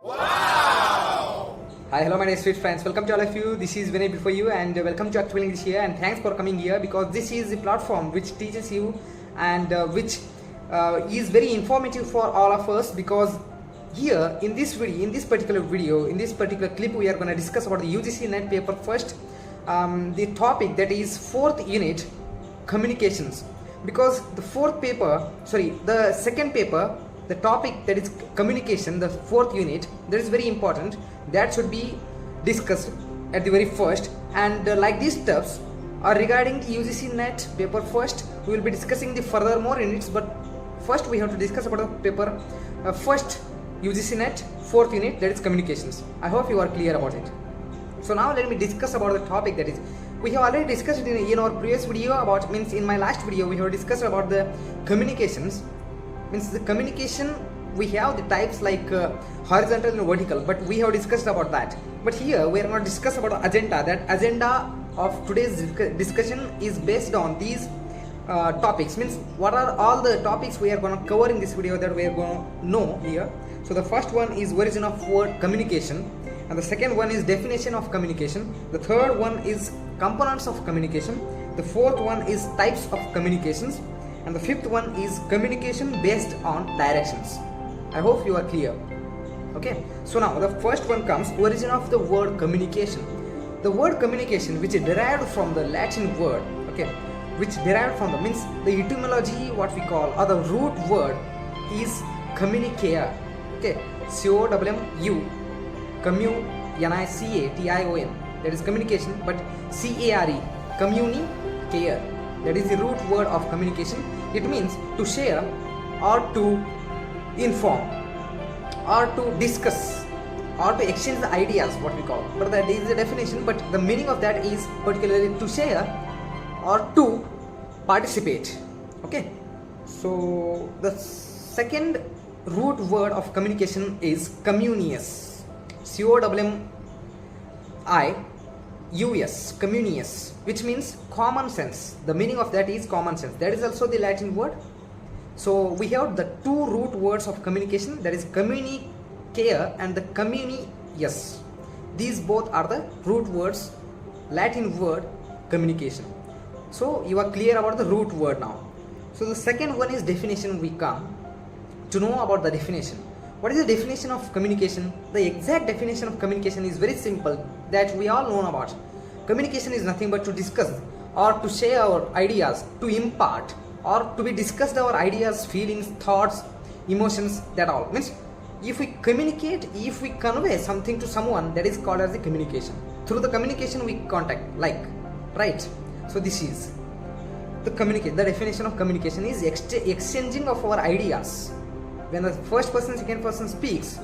Hi, hello, my name is Switch fans. Welcome to all of you. This is Vinay before you, and welcome to Actual English here. And thanks for coming here because this is the platform which teaches you and which is very informative for all of us. Because here in this particular clip, we are going to discuss about the UGC NET paper first. The topic that is fourth unit, communications. Because the second paper, the topic that is communication, the fourth unit, that is very important. That should be discussed at the very first. And like these steps are regarding the UGC NET paper first. We will be discussing the further more units, but first we have to discuss about the paper first UGC NET fourth unit, that is communications. I hope you are clear about it. So now let me discuss about the topic that is. We have already discussed it in our previous video about, in my last video we have discussed about the communications. The communication, we have the types like horizontal and vertical, but we have discussed about that. But here we are going to discuss about agenda. That agenda of today's discussion is based on these topics. What are all the topics we are going to cover in this video that we are going to know here. So the first one is origin of word communication, and the second one is definition of communication. The third one is components of communication. The fourth one is types of communications, and the fifth one is communication based on directions. I hope you are clear. Okay, so now the first one comes origin of the word communication. The word communication, which is derived from the Latin word, which derived from the etymology, what we call, or the root word is communicare. C-O-M-M-U, communication, that is communication, but C-A-R-E, communicare, that is the root word of communication. It means to share or to inform or to discuss or to exchange the ideas, what we call. But that is the definition, but the meaning of that is particularly to share or to participate. Okay, so the second root word of communication is communius, C-O-M-M-I-U-S, communius, which means common sense. The meaning of that is common sense. That is also the Latin word. So we have the two root words of communication, that is communicare and the communius. These both are the root words, Latin word communication. So you are clear about the root word now. So the second one is definition. We come to know about the definition. What is the definition of communication? The exact definition of communication is very simple, that we all know about. Communication is nothing but to discuss or to share our ideas, to impart or to be discussed our ideas, feelings, thoughts, emotions, that all. If we communicate, if we convey something to someone, that is called as the communication. Through the communication we contact, right? So this is the communicate. The definition of communication is exchanging of our ideas. When the first person, second person speaks,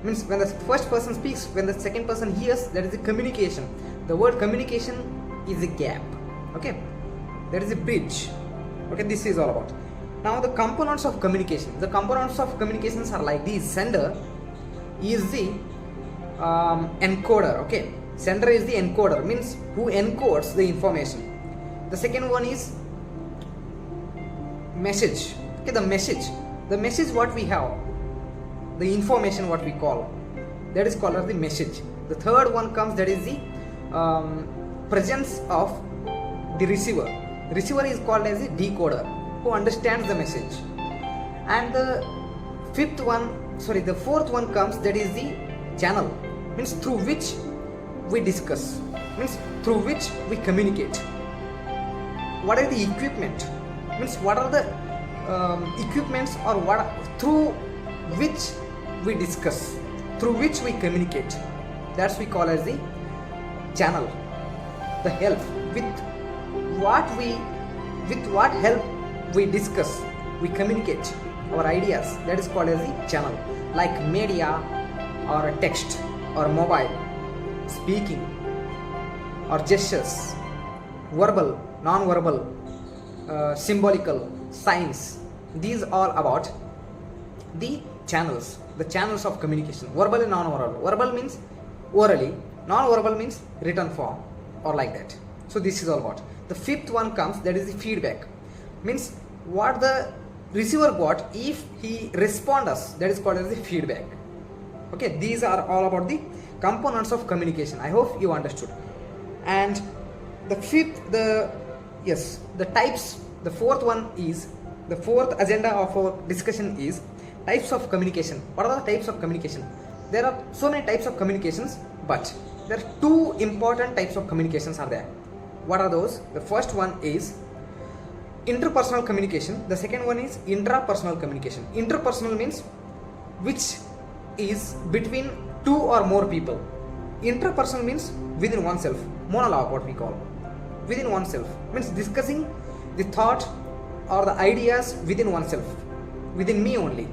when the first person speaks, when the second person hears, that is the communication. The word communication is a gap. That is a bridge. This is all about. Now the components of communication. The components of communications are like these. Sender is the encoder. Sender is the encoder, means who encodes the information. The second one is message. The message what we have, the information what we call, that is called as the message. The third one comes, that is the presence of the receiver. Receiver is called as a decoder, who understands the message. And the fourth one comes, that is the channel, means through which we discuss, means through which we communicate. What are the equipment? What are the equipments or what through which we discuss, through which we communicate. That's we call as the channel. The help, with what help we discuss, we communicate our ideas, that is called as the channel. Like media or text or mobile, speaking or gestures, verbal, non-verbal, symbolical, signs. These all about the channels of communication. Verbal and non-verbal. Verbal means orally, non-verbal means written form or like that. So this is all about. The fifth one comes, that is the feedback. Means what the receiver got, if he respond us, that is called as the feedback. Okay, these are all about the components of communication. I hope you understood. And the types, the fourth one is, the fourth agenda of our discussion is types of communication. What are the types of communication? There are so many types of communications, but there are two important types of communications are there. What are those? The first one is interpersonal communication. The second one is intrapersonal communication. Interpersonal means which is between two or more people. Intrapersonal means within oneself. Monologue, what we call. Within oneself means discussing the thought or the ideas within oneself, within me only.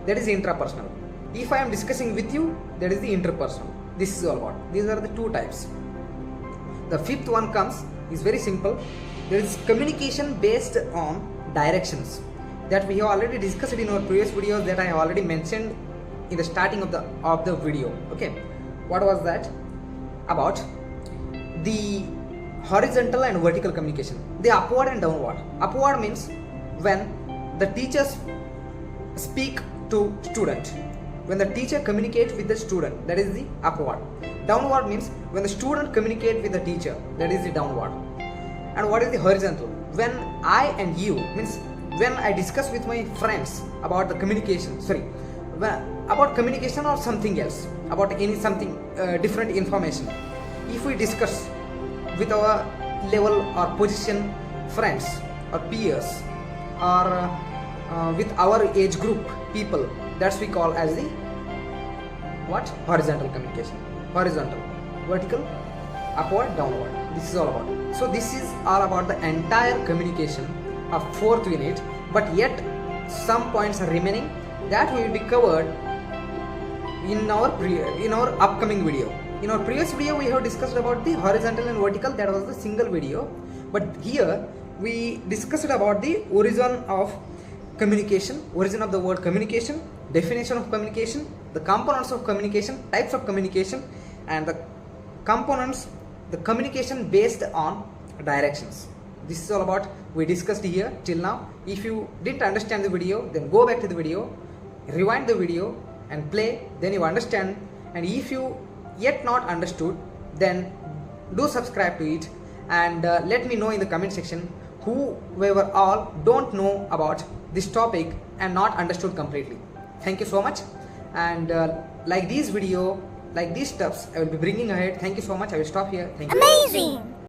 That is intrapersonal. If I am discussing with you, that is the interpersonal. This is all about. These are the two types. The fifth one comes, is very simple. There is communication based on directions, that we have already discussed in our previous videos, that I have already mentioned in the starting of the video. Okay, what was that? About the horizontal and vertical communication, the upward and downward. Upward means when the teachers speak to student, when the teacher communicates with the student, that is the upward. Downward means when the student communicates with the teacher, that is the downward. And what is the horizontal? When I and you, means when I discuss with my friends about the communication, about communication or something else, about any something different information. If we discuss with our level or position friends or peers, or with our age group people, that's we call as the what? Horizontal communication. Horizontal, vertical, upward, downward. This is all about. So this is all about the entire communication of fourth unit, but yet some points are remaining that will be covered in our upcoming video. In our previous video we have discussed about the horizontal and vertical, that was the single video, but here we discussed about the origin of communication, origin of the word communication, definition of communication, the components of communication, types of communication, and the components, the communication based on directions. This is all about we discussed here till now. If you didn't understand the video, then go back to the video, rewind the video and play, then you understand. And if you yet not understood, then do subscribe to it, and let me know in the comment section whoever all don't know about this topic and not understood completely. Thank you so much, and like this video, like these steps I will be bringing ahead. Thank you so much. I will stop here. Thank you. Amazing!